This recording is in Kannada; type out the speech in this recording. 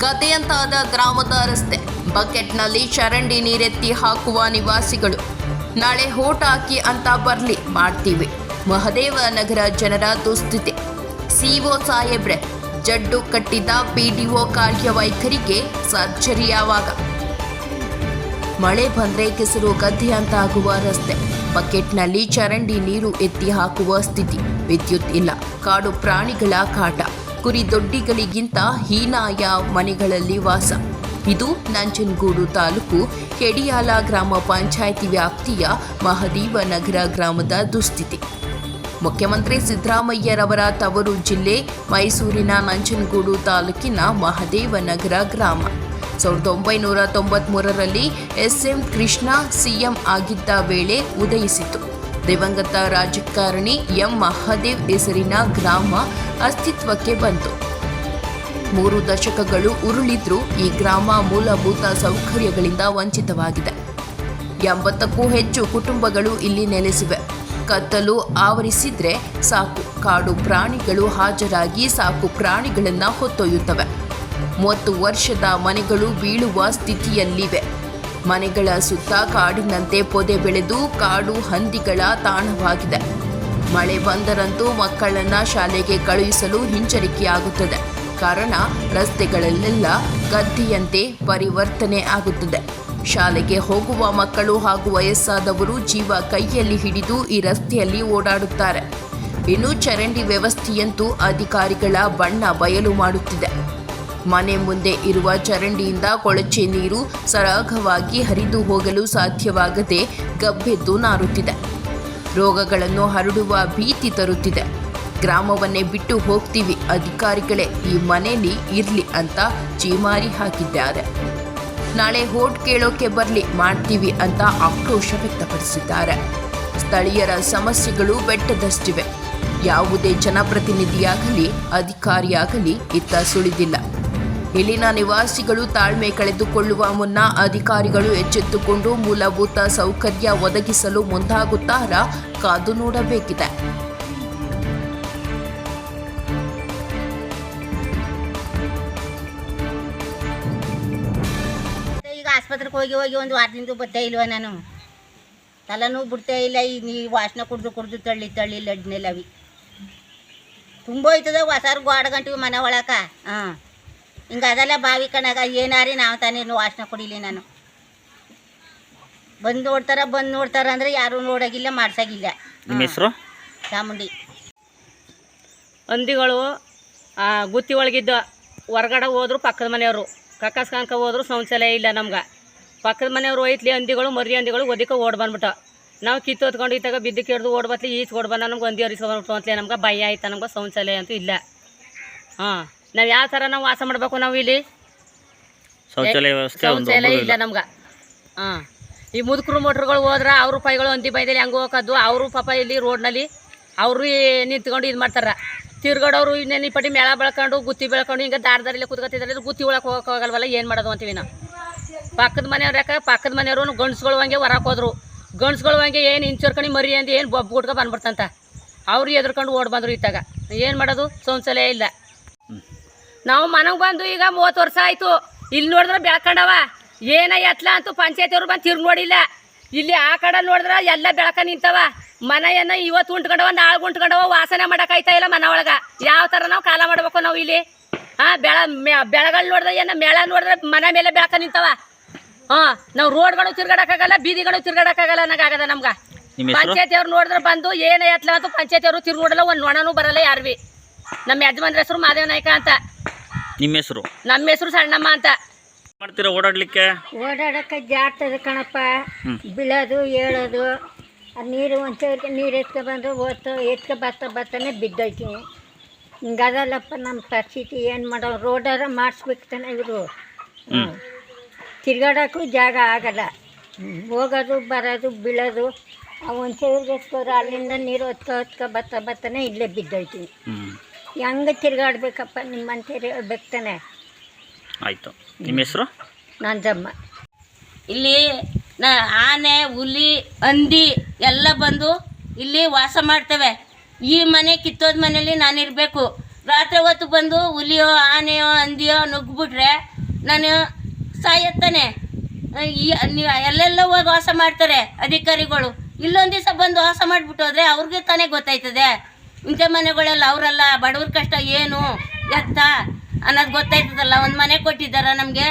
ಗದ್ದೆಯಂತಾದ ಗ್ರಾಮದ ರಸ್ತೆ, ಬಕೆಟ್ನಲ್ಲಿ ಚರಂಡಿ ನೀರೆತ್ತಿ ಹಾಕುವ ನಿವಾಸಿಗಳು. ನಾಳೆ ಹೋಟ್ ಹಾಕಿ ಅಂತ ಬರ್ಲಿ, ಮಾಡ್ತೀವಿ. ಮಹದೇವ ನಗರ ಜನರ ದುಸ್ಥಿತಿ. ಸಿಒ ಸಾಹೇಬ್ರೆ, ಜಡ್ಡು ಕಟ್ಟಿದ ಪಿಡಿಒ ಕಾರ್ಯವೈಖರಿಗೆ ಸರ್ಜರಿ ಯಾವಾಗ? ಮಳೆ ಬಂದ್ರೆ ಕೆಸರು ಗದ್ದೆಯಂತಾಗುವ ರಸ್ತೆ, ಬಕೆಟ್ನಲ್ಲಿ ಚರಂಡಿ ನೀರು ಎತ್ತಿ ಹಾಕುವ ಸ್ಥಿತಿ. ವಿದ್ಯುತ್ ಇಲ್ಲ, ಕಾಡು ಪ್ರಾಣಿಗಳ ಕಾಟ, ಕುರಿ ದೊಡ್ಡಿಗಳಿಗಿಂತ ಹೀನಾಯ ಮನೆಗಳಲ್ಲಿ ವಾಸ. ಇದು ನಂಜನಗೂಡು ತಾಲೂಕು ಕೆಡಿಯಾಲ ಗ್ರಾಮ ಪಂಚಾಯಿತಿ ವ್ಯಾಪ್ತಿಯ ಮಹದೇವ ನಗರ ಗ್ರಾಮದ ದುಸ್ಥಿತಿ. ಮುಖ್ಯಮಂತ್ರಿ ಸಿದ್ದರಾಮಯ್ಯರವರ ತವರು ಜಿಲ್ಲೆ ಮೈಸೂರಿನ ನಂಜನಗೂಡು ತಾಲೂಕಿನ ಮಹದೇವ ನಗರ ಗ್ರಾಮ. 1993ರಲ್ಲಿ SM ಕೃಷ್ಣ ಸಿಎಂ ಆಗಿದ್ದ ವೇಳೆ ಉದಯಿಸಿತು. ದಿವಂಗತ ರಾಜಕಾರಣಿ ಎಂ ಮಹದೇವ್ ಹೆಸರಿನ ಗ್ರಾಮ ಅಸ್ತಿತ್ವಕ್ಕೆ ಬಂತು. 3 ದಶಕಗಳು ಉರುಳಿದ್ರೂ ಈ ಗ್ರಾಮ ಮೂಲಭೂತ ಸೌಕರ್ಯಗಳಿಂದ ವಂಚಿತವಾಗಿದೆ. 80ಕ್ಕೂ ಹೆಚ್ಚು ಕುಟುಂಬಗಳು ಇಲ್ಲಿ ನೆಲೆಸಿವೆ. ಕತ್ತಲು ಆವರಿಸಿದ್ರೆ ಸಾಕು, ಕಾಡು ಪ್ರಾಣಿಗಳು ಹಾಜರಾಗಿ ಸಾಕು ಪ್ರಾಣಿಗಳನ್ನು ಹೊತ್ತೊಯ್ಯುತ್ತವೆ. 30 ವರ್ಷದ ಮನೆಗಳು ಬೀಳುವ ಸ್ಥಿತಿಯಲ್ಲಿವೆ. ಮನೆಗಳ ಸುತ್ತ ಕಾಡಿನಂತೆ ಪೊದೆ ಬೆಳೆದು ಕಾಡು ಹಂದಿಗಳ ತಾಣವಾಗಿದೆ. ಮಳೆ ಬಂದರಂತೂ ಮಕ್ಕಳನ್ನ ಶಾಲೆಗೆ ಕಳುಹಿಸಲು ಹಿಂಜರಿಕೆಯಾಗುತ್ತದೆ. ಕಾರಣ ರಸ್ತೆಗಳಲ್ಲೆಲ್ಲ ಗದ್ದೆಯಂತೆ ಪರಿವರ್ತನೆ ಆಗುತ್ತದೆ. ಶಾಲೆಗೆ ಹೋಗುವ ಮಕ್ಕಳು ಹಾಗೂ ವಯಸ್ಸಾದವರು ಜೀವ ಕೈಯಲ್ಲಿ ಹಿಡಿದು ಈ ರಸ್ತೆಯಲ್ಲಿ ಓಡಾಡುತ್ತಾರೆ. ಇನ್ನು ಚರಂಡಿ ವ್ಯವಸ್ಥೆಯಂತೂ ಅಧಿಕಾರಿಗಳ ಬಣ್ಣ ಬಯಲು ಮಾಡುತ್ತಿದೆ. ಮನೆ ಮುಂದೆ ಇರುವ ಚರಂಡಿಯಿಂದ ಕೊಳಚೆ ನೀರು ಸರಾಗವಾಗಿ ಹರಿದು ಹೋಗಲು ಸಾಧ್ಯವಾಗದೆ ಗಬ್ಬೆದ್ದು ನಾರುತ್ತಿದೆ. ರೋಗಗಳನ್ನು ಹರಡುವ ಭೀತಿ ತರುತ್ತಿದೆ. ಗ್ರಾಮವನ್ನೇ ಬಿಟ್ಟು ಹೋಗ್ತೀವಿ, ಅಧಿಕಾರಿಗಳೇ ಈ ಮನೆಯಲ್ಲಿ ಇರ್ಲಿ ಅಂತ ಚೀಮಾರಿ ಹಾಕಿದ್ದಾರೆ. ನಾಳೆ ಹೋಟ್ ಕೇಳೋಕೆ ಬರ್ಲಿ, ಮಾಡ್ತೀವಿ ಅಂತ ಆಕ್ರೋಶ ವ್ಯಕ್ತಪಡಿಸಿದ್ದಾರೆ. ಸ್ಥಳೀಯರ ಸಮಸ್ಯೆಗಳು ಬೆಟ್ಟದಷ್ಟಿವೆ. ಯಾವುದೇ ಜನಪ್ರತಿನಿಧಿಯಾಗಲಿ ಅಧಿಕಾರಿಯಾಗಲಿ ಇತ್ತ ಸುಳಿದಿಲ್ಲ. ಇಲ್ಲಿನ ನಿವಾಸಿಗಳು ತಾಳ್ಮೆ ಕಳೆದುಕೊಳ್ಳುವ ಮುನ್ನ ಅಧಿಕಾರಿಗಳು ಎಚ್ಚೆತ್ತುಕೊಂಡು ಮೂಲಭೂತ ಸೌಕರ್ಯ ಒದಗಿಸಲು ಮುಂದಾಗುತ್ತಾರಾ? ಕಾದು ನೋಡಬೇಕಿದೆ. ಈಗ ಆಸ್ಪತ್ರೆಗೆ ಹೋಗಿ ಒಂದು ವಾರದಿಂದ ಬರ್ತೇ ಇಲ್ವ, ನಾನು ತಲೆನೂ ಬಿಡ್ತೇ ಇಲ್ಲ. ಈ ನೀವು ವಾಸನೆ ಕುಡ್ದು ತಳ್ಳಿ ಲಡ್ನೆಲ್ಲವಿ ತುಂಬ ಹೋಯ್ತದ. ಹೊಸಾರು ಗೋಡ ಗಂಟಿವಿ ಮನೆ ಒಳಕ. ಹಿಂಗೆ ಅದೆಲ್ಲ ಬಾವಿ ಕಣಾಗ ಏನಾರಿ ನಾವು ತಾನೇ ವಾಸನೆ ಕುಡಿಲಿ. ನಾನು ಬಂದು ನೋಡ್ತಾರ ಅಂದರೆ ಯಾರೂ ನೋಡೋಗಿಲ್ಲ, ಮಾಡ್ಸೋಗಿಲ್ಲ. ನಿಮ್ಮ ಹೆಸರು? ಚಾಮುಂಡಿ. ಹಂದಿಗಳು ಗುತ್ತಿ ಒಳಗಿದ್ದ ಹೊರಗಡೆ ಹೋದ್ರು ಪಕ್ಕದ ಮನೆಯವರು ಕಕ್ಕಸ್ಕಾನ್ಕ ಹೋದ್ರು ಶೌಚಾಲಯ ಇಲ್ಲ. ನಮ್ಗೆ ಪಕ್ಕದ ಮನೆಯವರು ಹೋಯ್ತ್ಲಿ ಹಂದಿಗಳು, ಮರಿ ಹಂದಿಗಳು ಒದಿಕ ಓಡ್ ಬಂದ್ಬಿಟ್ಟು ನಾವು ಕಿತ್ತು ಹೊತ್ಕೊಂಡು ಇತ್ತಾಗ ಬಿದ್ದು ಕೆಡ್ದು ಓಡ್ಬತ್ಲಿ ಈಚೆ ಓಡ್ ಬಂದ ನಮ್ಗೆ ಹಂದಿ ಹರಿಸ್ಕೊಂಡ್ಬಿಟ್ಟು ಅಂತಲೇ ನಮ್ಗೆ ಭಯ ಆಯ್ತಾ. ನಮ್ಗೆ ಶೌಚಾಲಯ ಅಂತೂ ಇಲ್ಲ. ನಾವು ಯಾವ ಥರ ನಾವು ವಾಸ ಮಾಡಬೇಕು? ನಾವು ಇಲ್ಲಿ ಶೌಚಾಲಯ ಇಲ್ಲ ನಮ್ಗೆ. ಈ ಮುದುಕರು ಮೋಟ್ರುಗಳು ಹೋದ್ರೆ ಅವ್ರ ಪೈಗಳು ಹಂದಿ ಬೈದಲ್ಲಿ ಹಂಗೆ ಹೋಗೋದು. ಅವರು ಪಾಪ ಇಲ್ಲಿ ರೋಡ್ನಲ್ಲಿ ಅವರು ನಿಂತ್ಕೊಂಡು ಇದು ಮಾಡ್ತಾರೆ. ತಿರ್ಗಡೋರು ಇನ್ನೇನು ಪಟ್ಟಿ ಮೇಳ ಬೆಳ್ಕೊಂಡು ಗುತ್ತಿ ಬೆಳ್ಕೊಂಡು ಹಿಂಗೆ ದಾರದಲ್ಲಿ ಕೂತ್ಕೊತಿದ್ರೆ ಗುತ್ತಿ ಒಳಗೆ ಹೋಗೋಕ್ಕಾಗಲ್ವಲ್ಲ, ಏನು ಮಾಡೋದು ಅಂತೀವಿ ನಾವು. ಪಕ್ಕದ ಮನೆಯವ್ರು ಯಾಕೆ ಪಕ್ಕದ ಮನೆಯವರು ಗಂಡ್ಸ್ಗಳು ಹಂಗೆ ಹೊರಕ್ಕೆ ಹೋದ್ರು. ಗಂಡ್ಸ್ಗಳು ಹಂಗೆ ಏನು ಹಿಂಚರ್ಕೊಂಡು ಮರಿ ಅಂತ ಏನು ಬೊಬ್ಬು ಗುಟ್ಕೊ ಬಂದ್ಬಿಡ್ತಂತ ಅವ್ರು ಎದ್ರಕೊಂಡು ಓಡ್ ಬಂದರು. ಇತ್ತಾಗ ಏನು ಮಾಡೋದು? ಶೌಚಾಲಯ ಇಲ್ಲ. ನಾವು ಮನೆಗೆ ಬಂದು ಈಗ 30 ವರ್ಷ ಆಯಿತು. ಇಲ್ಲಿ ನೋಡಿದ್ರೆ ಬೆಳ್ಕೊಂಡವ ಏನ ಎತ್ಲ ಅಂತೂ ಪಂಚಾಯತಿಯವ್ರು ಬಂದು ತಿರ್ಗಿ ನೋಡಿಲ್ಲ. ಇಲ್ಲಿ ಆ ಕಡೆ ನೋಡಿದ್ರೆ ಎಲ್ಲ ಬೆಳಕ ನಿಂತವ. ಮನೆಯನ್ನು ಇವತ್ತು ಉಂಟ್ಕೊಂಡವ, ನಾಳೆ ಉಂಟ್ಕೊಂಡವ, ವಾಸನೆ ಮಾಡೋಕ್ಕಾಯ್ತಾ ಇಲ್ಲ ಮನೆ ಒಳಗೆ. ಯಾವ ಥರ ನಾವು ಕಾಲ ಮಾಡಬೇಕು ನಾವು ಇಲ್ಲಿ? ಬೆಳಗಳು ನೋಡಿದ್ರೆ ಏನು ಮೇಳ ನೋಡಿದ್ರೆ ಮನೆ ಮೇಲೆ ಬೆಳಕ ನಿಂತವ. ನಾವು ರೋಡ್ಗಳು ತಿರ್ಗಾಡಕ್ಕಾಗಲ್ಲ, ಬೀದಿಗಳು ತಿರ್ಗಾಡಕ್ಕಾಗಲ್ಲ ಅನ್ನೋಕ್ಕಾಗದ ನಮ್ಗೆ. ಪಂಚಾಯತಿಯವ್ರು ನೋಡಿದ್ರೆ ಬಂದು ಏನ ಎತ್ಲ ಅಂತೂ ಪಂಚಾಯತಿಯವರು ತಿರ್ಗಿ ನೋಡಲ್ಲ, ಒಂದು ನೊಣನೂ ಬರಲ್ಲ ಯಾರು ಭೀ. ನಮ್ಮ ಯಜಮಾನ್ರ ಹೆಸರು ಮಾದೇವ ನಾಯ್ಕ ಅಂತ. ನಿಮ್ಮ ಹೆಸರು? ನಮ್ಮ ಹೆಸರು ಸಣ್ಣಮ್ಮ ಅಂತ. ಮಾಡ್ತೀರಾ ಓಡಾಡಕ್ಕೆ ಜಾಡ್ತದೆ ಕಣಪ್ಪ. ಬೀಳೋದು ಹೇಳೋದು, ನೀರು ಒಂಚೂರಿಗೆ ನೀರು ಎತ್ಕೊ ಬರ್ತಾನೆ ಬಿದ್ದೋಯ್ತೀನಿ. ಹಿಂಗದಲ್ಲಪ್ಪ ನಮ್ಮ ಪರಿಸ್ಥಿತಿ. ಏನು ಮಾಡೋ? ರೋಡಾರ ಮಾಡಿಸ್ಬೇಕು ತಾನೆ ಇವರು. ತಿರ್ಗಾಡೋಕ್ಕೂ ಜಾಗ ಆಗಲ್ಲ. ಹೋಗೋದು ಬರೋದು ಬೀಳೋದು. ಒಂಚೂರಿಗೆ ಎತ್ಕೋರು ಅಲ್ಲಿಂದ ನೀರು ಹೊತ್ಕೊ ಬರ್ತಾನೆ ಇಲ್ಲೇ ಬಿದ್ದೋಯ್ತೀನಿ. ಹೆಂಗೆ ತಿರ್ಗಾಡ್ಬೇಕಪ್ಪ ನಿಮ್ಮಂತೇಳಿ ಹೇಳ್ಬೇಕು ತಾನೆ. ಆಯಿತು. ನಿಮ್ಮ ಹೆಸರು? ನಂಜಮ್ಮ. ಇಲ್ಲಿ ಆನೆ, ಹುಲಿ, ಹಂದಿ ಎಲ್ಲ ಬಂದು ಇಲ್ಲಿ ವಾಸ ಮಾಡ್ತವೆ. ಈ ಮನೆ ಕಿತ್ತೋದ ಮನೇಲಿ ನಾನಿರಬೇಕು. ರಾತ್ರಿ ಹೊತ್ತು ಬಂದು ಹುಲಿಯೋ ಆನೆಯೋ ಹಂದಿಯೋ ನುಗ್ಗಿಬಿಟ್ರೆ ನಾನು ಸಾಯತ್ತಾನೆ ಎಲ್ಲೆಲ್ಲ ಹೋಗಿ ವಾಸ ಮಾಡ್ತಾರೆ ಅಧಿಕಾರಿಗಳು. ಇಲ್ಲೊಂದು ದಿವಸ ಬಂದು ವಾಸ ಮಾಡಿಬಿಟ್ಟು ಹೋದರೆ ಅವ್ರಿಗೆ ತಾನೇ ಗೊತ್ತಾಯ್ತದೆ. ಇಂಥ ಮನೆಗಳೆಲ್ಲ ಅವರೆಲ್ಲ ಬಡವ್ರ ಕಷ್ಟ ಏನು ಎತ್ತ ಅನ್ನೋದು ಗೊತ್ತಾಯ್ತದಲ್ಲ. ಒಂದು ಮನೆ ಕೊಟ್ಟಿದ್ದಾರೆ ನಮಗೆ,